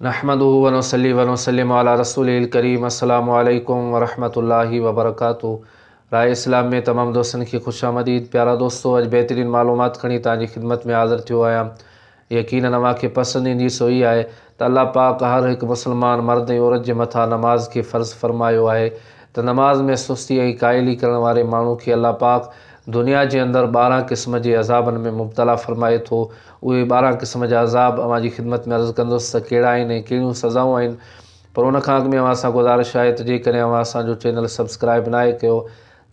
नहमदुहु व नसल्ली व नसल्लिमु अला रसूलिल करीम। अस्सलामु अलैकुम व रहमतुल्लाहि व बरकातुहू। राय इस्लाम में तमाम दोस्तन की खुशामदीद। प्यारा दोस्तों, अज बेहतरीन मालूमात खणी तव्हांजी खिदमत में हाज़िर थियो आहियां। यकीनन अव्हांखे पसंद ईंदी सो ही आहे त अल्लाह पाक हर एक मुसलमान मर्द ऐं औरत जे मथां नमाज़ खे फ़र्ज़ फरमायो आहे त नमाज़ में सुस्ती ऐं काइली करण वारे माण्हू खे अल्लाह पाक दुनिया के अंदर 12 क़िस्म के अज़ाबन में मुब्तला फरमाए तो। उहे 12 क़िस्म जा अज़ाब अव्हांजी खिदमत में अर्ज़ कंदुसि त कहिड़ा आहिनि ऐं कहिड़ियूं सज़ाऊं आहिनि। पर उन खां अॻु में अव्हां सां गुज़ारिश आहे त जेकॾहिं अव्हां असांजो चैनल सब्सक्राइब न आहे कयो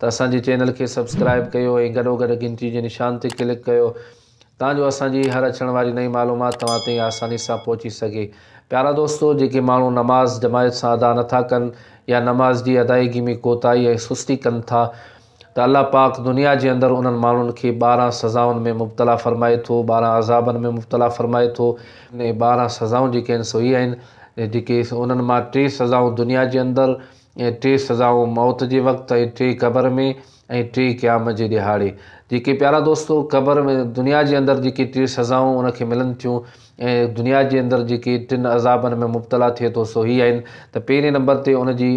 त असांजे चैनल खे सब्सक्राइब कयो ऐं गॾोगॾु गिनती जे निशान ते क्लिक कयो ताजो असांजी हर अचण वारी नई मालूमात तव्हां ताईं आसानी सां पहुची सके। प्यारा दोस्तों, जेके माण्हू नमाज़ जमायत सां अदा नथा कनि या नमाज़ जी अदायगी में कोताही ऐं सुस्ती कनि था त अल्लाह पाक दुनिया के अंदर उन्हनि माण्हुनि खे 12 सज़ाउनि में मुब्तला फरमाए थो, 12 अज़ाबनि में मुब्तला फरमाए थो। ने 12 सज़ाऊं जेके आहिनि सो ही आहिनि जेके उन्हनि मां 3 सज़ाऊं दुनिया जे अंदर ऐं 3 सज़ाऊं मौत जे वक़्तु ऐं 3 क़बर में ऐं 3 क़यामत जे ॾिहाड़े। जेके प्यारा दोस्तों क़बर में दुनिया जे अंदर जेके 3 सज़ाऊं उनखे मिलनि थियूं ऐं दुनिया जे अंदर जेके 3 अज़ाबनि में मुब्तला थिए थो सो ही आहिनि त पहिरें नंबर ते उनजी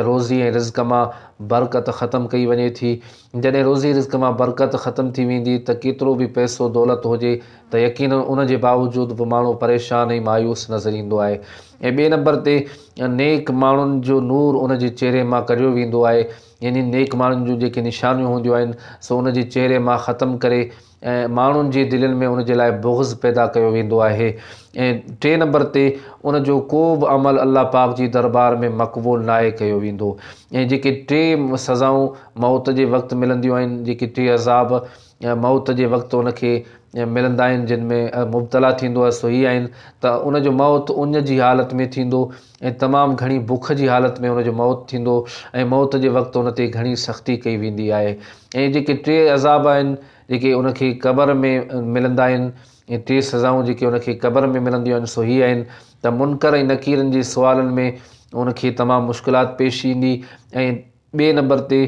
रोज़ी ऐं रिज़्क़ मां बरकत ख़तमु कई वञे थी। जॾहिं रोज़ी रिज़्क़ मां बरकत ख़तमु थी वेंदी त केतिरो बि पैसो दौलत हुजे त यकीनन उन जे बावजूद बि माण्हू परेशान ऐं मायूस नज़र ईंदो आहे। ऐं ॿिए नंबर ते नेक माण्हुनि जो नूर उन जे चेहरे मां कढियो वेंदो आहे, यानी नेक माण्हुनि जूं जेके निशानियूं हूंदियूं आहिनि सो उन जे चेहरे मां ख़तमु करे ऐं माण्हुनि जे दिलनि में उन जे लाइ बुग़्ज़ पैदा कयो वेंदो आहे। ऐं 3 नंबर ते उन जो को बि अमल अल्लाह पाक जी दरबार में मक़बूल नाहे कयो वेंदो। ऐं जेके 3 सज़ाऊं मौत जे वक़्तु मिलंदियूं आहिनि, जेके 3 अज़ाब मौत जे वक़्तु उनखे मिलंदा आहिनि जिन में मुब्तला थींदो आहे सो ही आहिनि त उन जो मौत उन जी हालत में थींदो ऐं तमामु घणी बुख जी हालत में उन जो मौत थींदो ऐं मौत जे वक़्तु उन ते घणी सख़्ती कई वेंदी आहे। ऐं जेके 3 अज़ाब आहिनि जेके उनखे क़बर में मिलंदा आहिनि ऐं 3 सज़ाऊं जेके उनखे क़बर में मिलंदियूं आहिनि सो ही आहिनि त मुनकर ऐं नकीरनि जे सुवालनि में उनखे तमामु मुश्किलात पेश ईंदी। ऐं ॿिए नंबर ते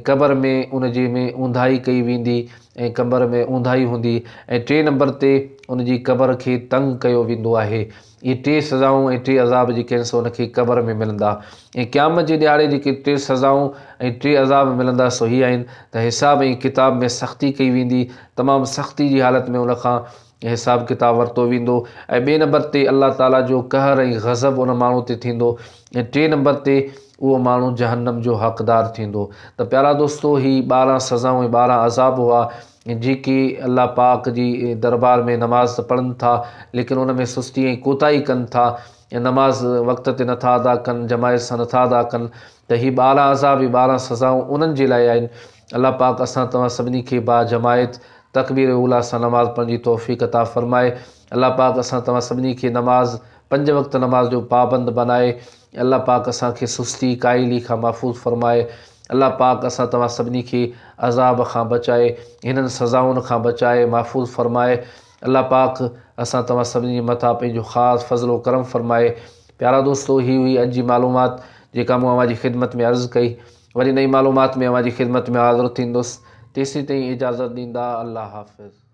क़बर में उन जे में ऊंधाई कई वेंदी ऐं क़बर में ऊंधाई हूंदी। ऐं 3 नंबर ते उन जी क़बर खे तंग कयो वेंदो आहे। इहे 3 सज़ाऊं ऐं 3 अज़ाब जेके आहिनि सो उनखे क़बर में मिलंदा। ऐं क़यामत जे ॾिहाड़े जेके 3 सज़ाऊं ऐं 3 अज़ाब मिलंदा सो ही आहिनि त हिसाब ऐं किताब में सख़्ती कई वेंदी, तमामु सख़्ती जी हालत में उनखां हिसाब किताब वरितो वेंदो। ऐं ॿिए नंबर ते अल्लाह ताला जो कहर ऐं ग़ज़ब उन माण्हू ते थींदो। ऐं 3 नंबर ते उहो माण्हू जहन्नम जो हक़दार थींदो। त प्यारा दोस्तों, ही 12 सज़ाऊं ऐं 12 अज़ाब हुआ जेके अल्लाह पाक जी दरबार में नमाज़ पढ़नि था लेकिन उन में सुस्ती ऐं कोताही कनि था ऐं नमाज़ वक़्त ते नथा अदा कनि, जमायत सां नथा अदा कनि त ही 12 अज़ाब ऐं 12 सज़ाऊं उन्हनि जे लाइ आहिनि। अल्लाह पाक असां तव्हां सभिनी खे बा जमायत तकबीर उला सां नमाज़ पढ़ण जी तौफ़ीक़ अता फ़रमाए। अल्लाह पाक असां तव्हां सभिनी खे नमाज़ 5 वक़्त नमाज़ जो पाबंद बनाए। अल्लाह पाक असांखे सुस्ती काइली खां महफ़ूज़ फ़रमाए। अल्लाह पाक असां तव्हां सभिनी खे अज़ाब खां बचाए, हिननि सज़ाउनि खां बचाए महफ़ूज़ फ़रमाए। अल्लाह पाक असां तव्हां सभिनी जे मथां पंहिंजो ख़ासि फ़ज़्ल करम फ़रमाए। प्यारा दोस्तों, ही हुई अॼु जी मालूमात जेका मूं अव्हांजी ख़िदमत में अर्ज़ु कई। वरी नई मालूमात में अव्हांजी ख़िदमत में हाज़िर थींदुसि। तेसीं ताईं इजाज़त ॾींदा। अल्लाह हाफ़िज़।